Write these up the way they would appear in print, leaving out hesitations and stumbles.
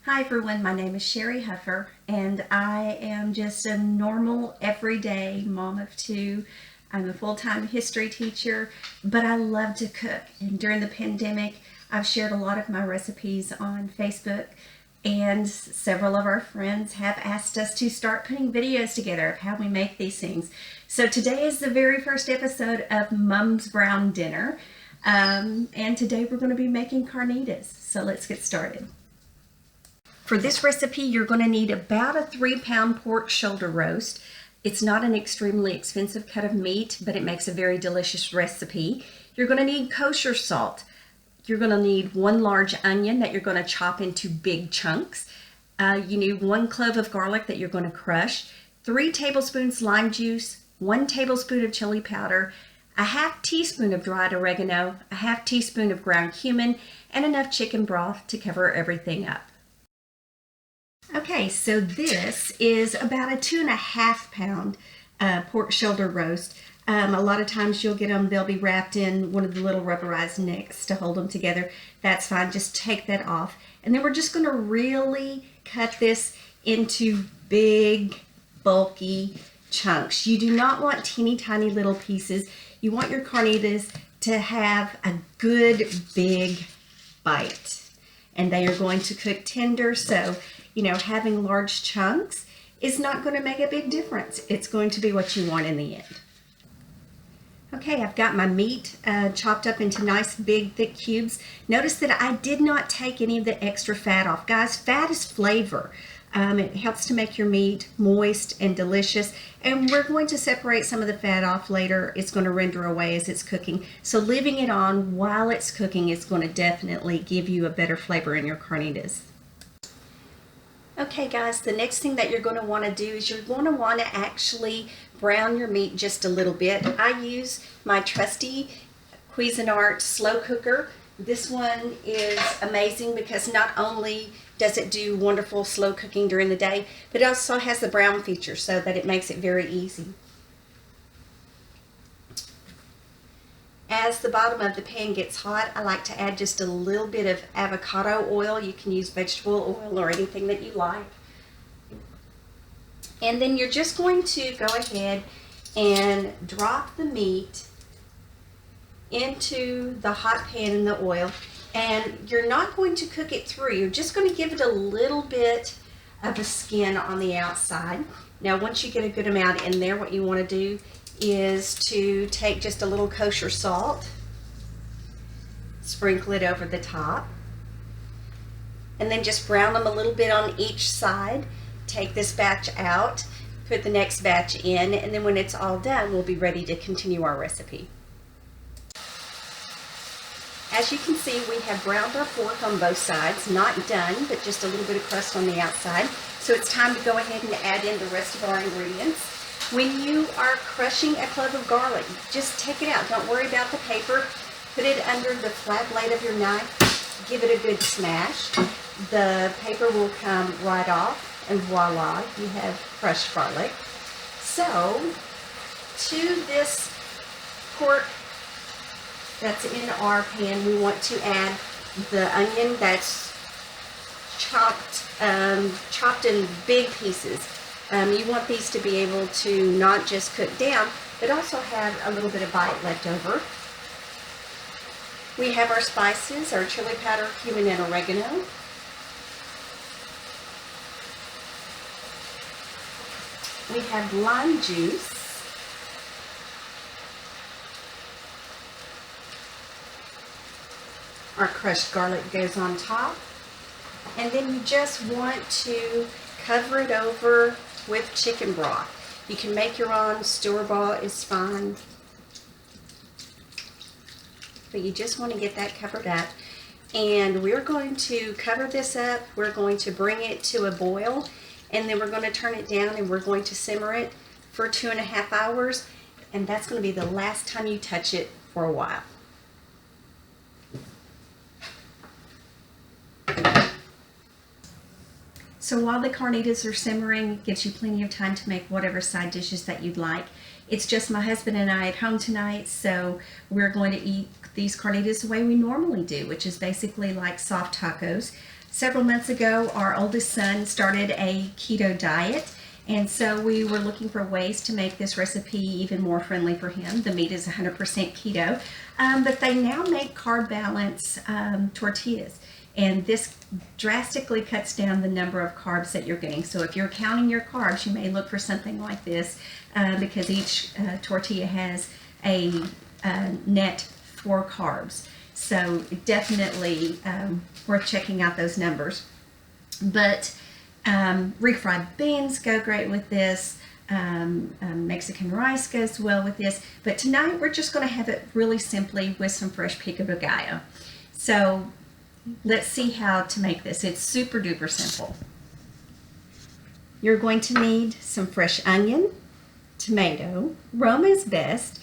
Hi everyone, my name is Sherry Huffer and I am just a normal everyday mom of two. I'm a full-time history teacher, but I love to cook, and during the pandemic I've shared a lot of my recipes on Facebook, and several of our friends have asked us to start putting videos together of how we make these things. So today is the very first episode of Mom's Brown Dinner, and today we're going to be making carnitas. So let's get started. For this recipe, you're going to need about a 3-pound pork shoulder roast. It's not an extremely expensive cut of meat, but it makes a very delicious recipe. You're going to need kosher salt. You're going to need 1 large onion that you're going to chop into big chunks. You need 1 clove of garlic that you're going to crush, 3 tablespoons lime juice, 1 tablespoon of chili powder, a 1/2 teaspoon of dried oregano, a 1/2 teaspoon of ground cumin, and enough chicken broth to cover everything up. Okay, so this is about a 2.5 pound pork shoulder roast. A lot of times you'll get them, they'll be wrapped in one of the little rubberized necks to hold them together. That's fine, just take that off. And then we're just going to really cut this into big, bulky chunks. You do not want teeny tiny little pieces. You want your carnitas to have a good big bite. And they are going to cook tender, so having large chunks is not going to make a big difference. It's going to be what you want in the end. Okay, I've got my meat chopped up into nice big thick cubes. Notice that I did not take any of the extra fat off. Guys, fat is flavor. It helps to make your meat moist and delicious, and we're going to separate some of the fat off later. It's going to render away as it's cooking, so leaving it on while it's cooking is going to definitely give you a better flavor in your carnitas. Okay guys, the next thing that you're going to want to do is you're going to want to actually brown your meat just a little bit. I use my trusty Cuisinart slow cooker. This one is amazing because not only does it do wonderful slow cooking during the day, but it also has the brown feature so that it makes it very easy. As the bottom of the pan gets hot, I like to add just a little bit of avocado oil. You can use vegetable oil or anything that you like. And then you're just going to go ahead and drop the meat into the hot pan in the oil. And you're not going to cook it through. You're just going to give it a little bit of a skin on the outside. Now, once you get a good amount in there, what you want to do is to take just a little kosher salt, sprinkle it over the top, and then just brown them a little bit on each side. Take this batch out, put the next batch in, and then when it's all done, we'll be ready to continue our recipe. As you can see, we have browned our pork on both sides, not done, but just a little bit of crust on the outside. So it's time to go ahead and add in the rest of our ingredients. When you are crushing a clove of garlic, just take it out. Don't worry about the paper. Put it under the flat blade of your knife. Give it a good smash. The paper will come right off, and voila, you have crushed garlic. So, to this pork that's in our pan, we want to add the onion that's chopped in big pieces. You want these to be able to not just cook down, but also have a little bit of bite left over. We have our spices, our chili powder, cumin, and oregano. We have lime juice. Our crushed garlic goes on top. And then you just want to cover it over with chicken broth. You can make your own, store-bought is fine. But you just want to get that covered up. And we're going to cover this up. We're going to bring it to a boil, and then we're going to turn it down and we're going to simmer it for 2.5 hours. And that's going to be the last time you touch it for a while. So while the carnitas are simmering, it gives you plenty of time to make whatever side dishes that you'd like. It's just my husband and I at home tonight, so we're going to eat these carnitas the way we normally do, which is basically like soft tacos. Several months ago, our oldest son started a keto diet, and so we were looking for ways to make this recipe even more friendly for him. The meat is 100% keto, but they now make carb balance tortillas, and this drastically cuts down the number of carbs that you're getting. So if you're counting your carbs, you may look for something like this because each tortilla has a net 4 carbs. So definitely worth checking out those numbers. But refried beans go great with this. Mexican rice goes well with this. But tonight we're just going to have it really simply with some fresh pico de gallo. So let's see how to make this. It's super duper simple. You're going to need some fresh onion, tomato, Roma is best,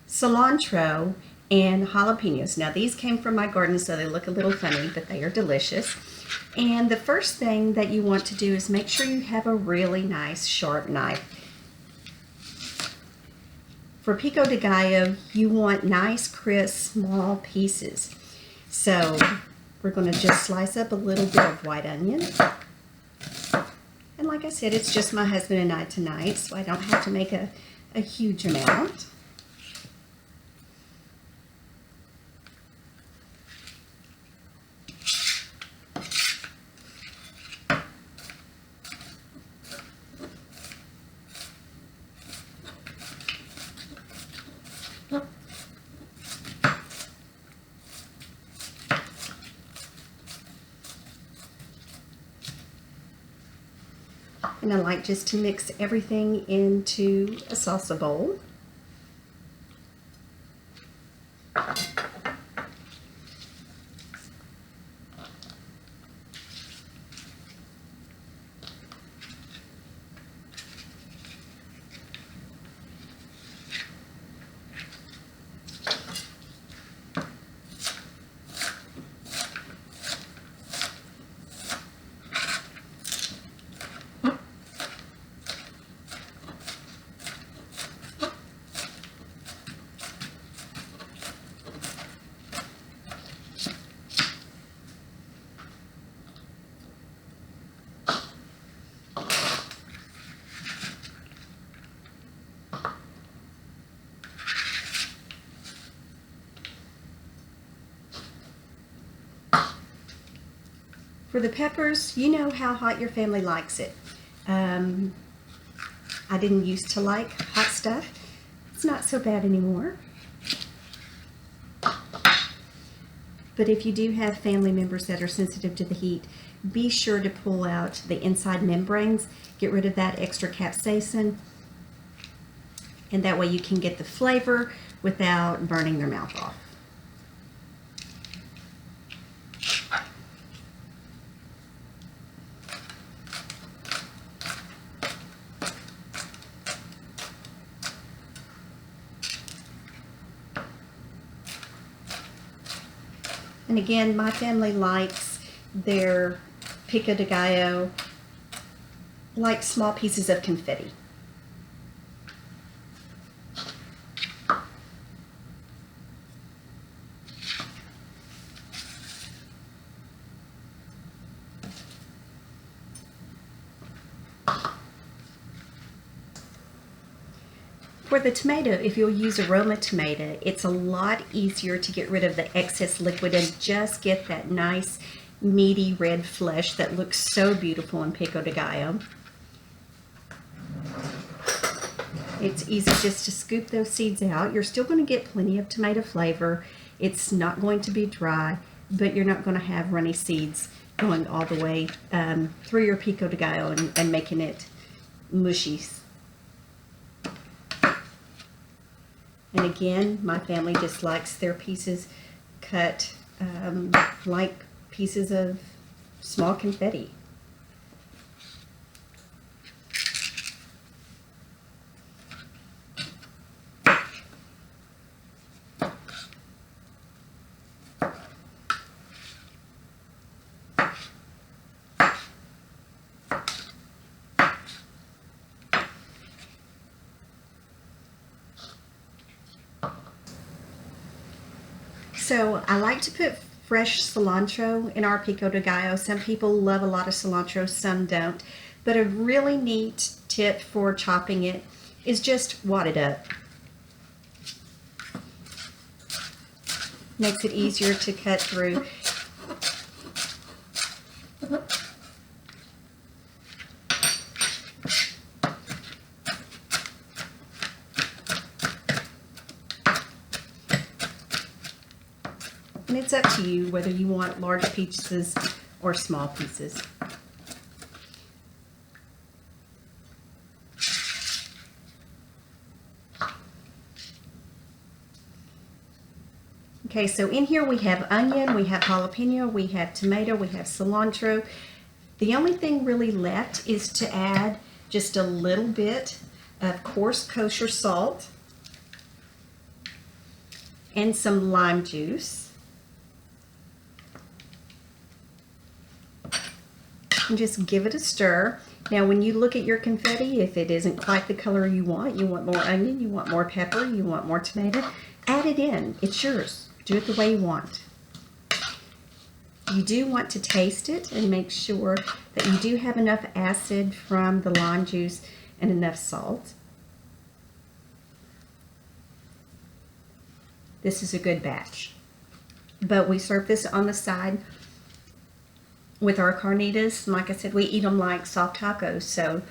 cilantro, and jalapenos. Now these came from my garden, so they look a little funny, but they are delicious. And the first thing that you want to do is make sure you have a really nice sharp knife. For pico de gallo, you want nice, crisp, small pieces. So we're going to just slice up a little bit of white onion. And like I said, it's just my husband and I tonight, so I don't have to make a huge amount. And I like just to mix everything into a salsa bowl. For the peppers, you know how hot your family likes it. I didn't used to like hot stuff. It's not so bad anymore. But if you do have family members that are sensitive to the heat, be sure to pull out the inside membranes, get rid of that extra capsaicin, and that way you can get the flavor without burning their mouth off. And again, my family likes their pico de gallo like small pieces of confetti. For the tomato, if you'll use a Roma tomato, it's a lot easier to get rid of the excess liquid and just get that nice meaty red flesh that looks so beautiful in pico de gallo. It's easy just to scoop those seeds out. You're still going to get plenty of tomato flavor. It's not going to be dry, but you're not going to have runny seeds going all the way through your pico de gallo and making it mushy. And again, my family just likes their pieces cut like pieces of small confetti. So I like to put fresh cilantro in our pico de gallo. Some people love a lot of cilantro, some don't. But a really neat tip for chopping it is just wad it up. Makes it easier to cut through. And it's up to you whether you want large pieces or small pieces. Okay, so in here we have onion, we have jalapeno, we have tomato, we have cilantro. The only thing really left is to add just a little bit of coarse kosher salt and some lime juice. And just give it a stir. Now when you look at your confetti, if it isn't quite the color you want more onion, you want more pepper, you want more tomato, add it in. It's yours. Do it the way you want. You do want to taste it and make sure that you do have enough acid from the lime juice and enough salt. This is a good batch. But we serve this on the side with our carnitas. Like I said, we eat them like soft tacos. So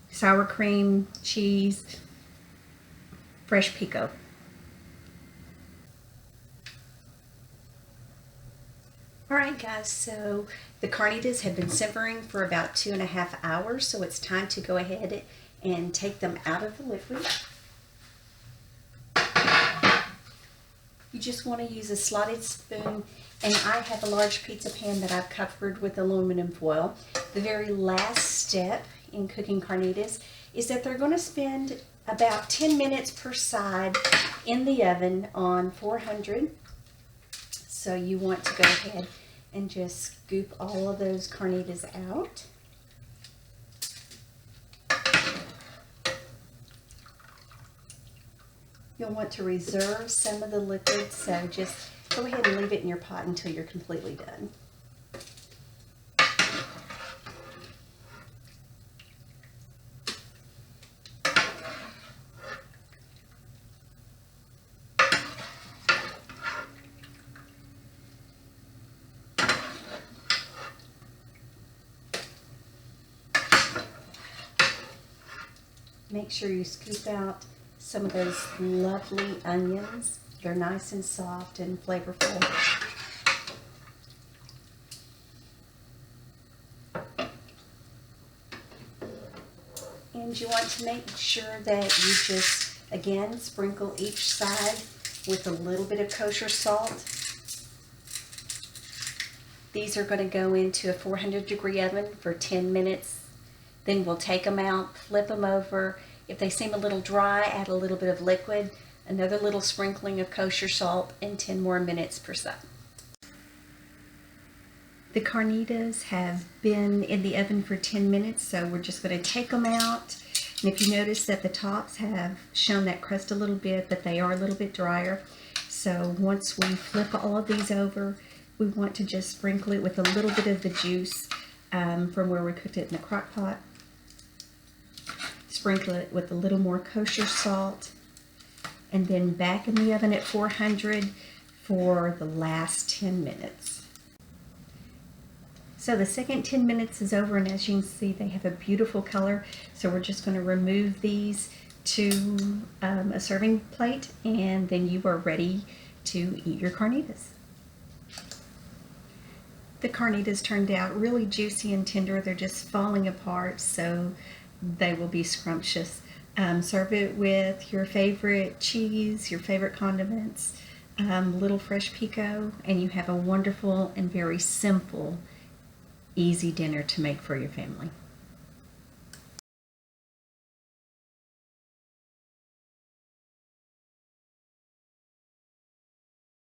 sour cream, cheese, fresh pico. Alright guys, so the carnitas have been simmering for about 2.5 hours, so it's time to go ahead and take them out of the liquid. You just want to use a slotted spoon, and I have a large pizza pan that I've covered with aluminum foil. The very last step in cooking carnitas is that they're going to spend about 10 minutes per side in the oven on 400. So you want to go ahead and just scoop all of those carnitas out. You'll want to reserve some of the liquid, so just go ahead and leave it in your pot until you're completely done. Make sure you scoop out some of those lovely onions. They're nice and soft and flavorful. And you want to make sure that you just, again, sprinkle each side with a little bit of kosher salt. These are going to go into a 400-degree oven for 10 minutes. Then we'll take them out, flip them over. If they seem a little dry, add a little bit of liquid, another little sprinkling of kosher salt, and 10 more minutes per side. The carnitas have been in the oven for 10 minutes, so we're just going to take them out. And if you notice that the tops have shown that crust a little bit, but they are a little bit drier. So once we flip all of these over, we want to just sprinkle it with a little bit of the juice from where we cooked it in the crock pot. Sprinkle it with a little more kosher salt, and then back in the oven at 400 for the last 10 minutes. So the second 10 minutes is over, and as you can see, they have a beautiful color. So we're just going to remove these to a serving plate, and then you are ready to eat your carnitas. The carnitas turned out really juicy and tender. They're just falling apart, so they will be scrumptious. Serve it with your favorite cheese, your favorite condiments, little fresh pico, and you have a wonderful and very simple, easy dinner to make for your family.